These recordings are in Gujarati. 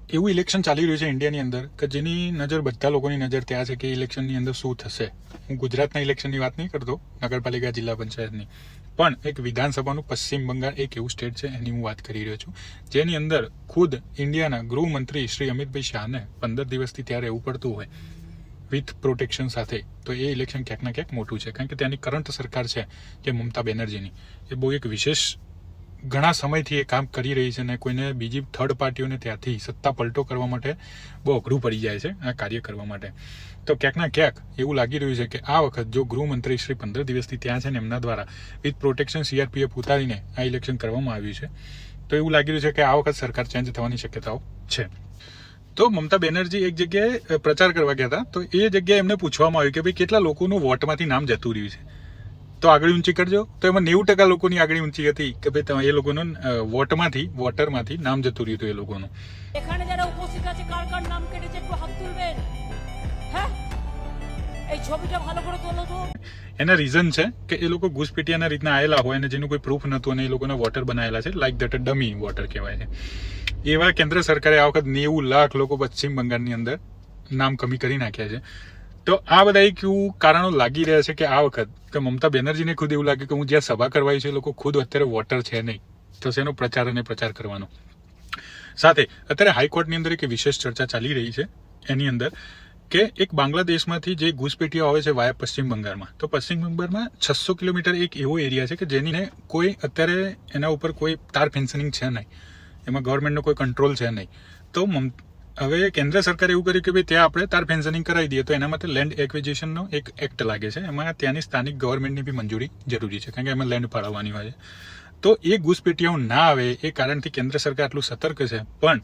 એવું ઇલેક્શન ચાલી રહ્યું છે ઇન્ડિયાની અંદર કે જેની નજર બધા લોકોની નજર ત્યાં છે કે ઇલેક્શનની અંદર શું થશે. હું ગુજરાતના ઇલેક્શનની વાત નહીં કરતો, નગરપાલિકા જિલ્લા પંચાયતની, પણ એક વિધાનસભાનું પશ્ચિમ બંગાળ એક એવું સ્ટેટ છે એની હું વાત કરી રહ્યો છું, જેની અંદર ખુદ ઇન્ડિયાના ગૃહમંત્રી શ્રી અમિતભાઈ શાહને 15 દિવસથી ત્યાં રહેવું પડતું હોય વિથ પ્રોટેક્શન સાથે. તો એ ઇલેક્શન ક્યાંક ના ક્યાંક મોટું છે, કારણ કે ત્યાંની કરંટ સરકાર છે જે મમતા બેનર્જીની, એ બહુ એક વિશેષ ઘણા સમયથી એ કામ કરી રહી છે અને કોઈને બીજી થર્ડ પાર્ટીઓને ત્યાંથી સત્તા પલટો કરવા માટે બહુ અઘરું પડી જાય છે આ કાર્ય કરવા માટે. તો ક્યાંક ના ક્યાંક એવું લાગી રહ્યું છે કે આ વખત જો ગૃહમંત્રી શ્રી 15 દિવસથી ત્યાં છે ને એમના દ્વારા વિથ પ્રોટેક્શન CRPF ઉતારીને આ ઇલેક્શન કરવામાં આવ્યું છે, તો એવું લાગી રહ્યું છે કે આ વખત સરકાર ચેન્જ થવાની શક્યતાઓ છે. તો મમતા બેનર્જી એક જગ્યાએ પ્રચાર કરવા ગયા હતા, તો એ જગ્યાએ એમને પૂછવામાં આવ્યું કે ભાઈ કેટલા લોકોનું વોટમાંથી નામ જતું રહ્યું છે, તો આગળ ઊંચી કરજો. તો એમાં 90% લોકોની આગળ ઊંચી હતી કે ભાઈ એ લોકોનું વોટરમાંથી નામ જતું રહ્યું હતું એ લોકોનું. এখানে যারা উপস্থিত আছে কার কার নাম কেটেছে একটু হাত তুলবেন। হ্যাঁ, এই ছবিটা ভালো করে তোলো তো। એના રીઝન છે કે એ લોકો ઘૂસપેટિયાના રીતના આવેલા હોય અને જેનું કોઈ પ્રૂફ નહોતું અને એ લોકોના વોટર બનાવેલા છે, લાઈક દેટ ડમી વોટર કહેવાય છે. એવા કેન્દ્ર સરકારે આ વખત 90 લાખ લોકો પશ્ચિમ બંગાળની અંદર નામ કમી કરી નાખ્યા છે. તો આ બધા એક એવું કારણો લાગી રહ્યા છે કે આ વખત કે મમતા બેનર્જીને ખુદ એવું લાગે કે હું જ્યાં સભા કરવાઈ છે એ લોકો ખુદ અત્યારે વોટર છે નહીં, તો એનો પ્રચાર કરવાનો. સાથે અત્યારે હાઈકોર્ટની અંદર એક વિશેષ ચર્ચા ચાલી રહી છે એની અંદર કે એક બાંગ્લાદેશમાંથી જે ઘૂસપેટીઓ આવે છે વાયા પશ્ચિમ બંગાળમાં, તો પશ્ચિમ બંગાળમાં 600 કિલોમીટર એક એવો એરિયા છે કે જેની કોઈ અત્યારે એના ઉપર કોઈ તાર ફેન્સનિંગ છે નહીં, એમાં ગવર્મેન્ટનો કોઈ કંટ્રોલ છે નહીં. તો હવે કેન્દ્ર સરકારે એવું કર્યું કે ભાઈ ત્યાં આપણે તાર ફેન્સનિંગ કરાવી દઈએ, તો એના માટે લેન્ડ એક્વિઝિશનનો એક એક્ટ લાગે છે, એમાં ત્યાંની સ્થાનિક ગવર્મેન્ટની બી મંજૂરી જરૂરી છે, કારણ કે એમાં લેન્ડ ફાળવવાની હોય છે. તો એ ઘૂસપેટીઓ ના આવે એ કારણથી કેન્દ્ર સરકાર આટલું સતર્ક છે, પણ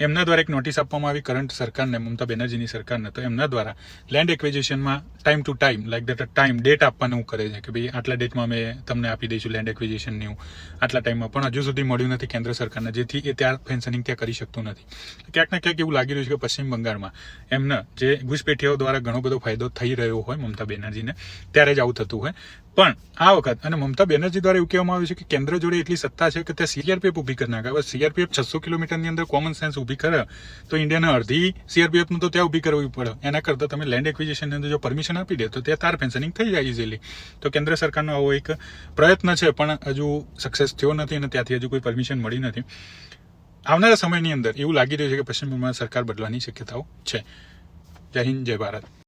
એમના દ્વારા એક નોટિસ આપવામાં આવી કરંટ સરકારને, મમતા બેનર્જીની સરકારને. તો એમના દ્વારા લેન્ડ એક્વિઝિશનમાં time to time like that date આપવાનું કરે છે કે ભાઈ આટલા ડેટમાં અમે તમને આપી દઈશું લેન્ડ એક્વિઝિશનની આટલા ટાઈમમાં, પણ હજુ સુધી મળ્યું નથી કેન્દ્ર સરકારને, જેથી એ ત્યાં ફેન્સનિંગ ત્યાં કરી શકતું નથી. ક્યાંક ને ક્યાંક એવું લાગી રહ્યું છે કે પશ્ચિમ બંગાળમાં એમને જે ઘૂસપેઠીઓ દ્વારા ઘણો બધો ફાયદો થઈ રહ્યો હોય મમતા બેનર્જીને, ત્યારે જ આવું થતું હોય. પણ આ વખત અને મમતા બેનર્જી દ્વારા એવું કહેવામાં આવ્યું છે કે કેન્દ્ર જોડે એટલી સત્તા છે કે ત્યાં CRPF ઊભી કરી નાખે. હવે CRPF 600 કિલોમીટરની અંદર કોમન સેન્સ ઊભી કરે તો ઇન્ડિયાના અડધી CRPF નું તો ત્યાં ઊભી કરવી પડે. એના કરતાં તમે લેન્ડ એક્વિઝિશનની અંદર જો પરમિશન આપી દે તો ત્યાં તાર ફેન્સનિંગ થઈ જાય ઇઝીલી. તો કેન્દ્ર સરકારનો આવો એક પ્રયત્ન છે, પણ હજુ સક્સેસ થયો નથી અને ત્યાંથી હજુ કોઈ પરમિશન મળી નથી. આવનારા સમયની અંદર એવું લાગી રહ્યું છે કે પશ્ચિમ બંગાળ સરકાર બદલવાની શક્યતાઓ છે. જય હિન્દ, જય ભારત.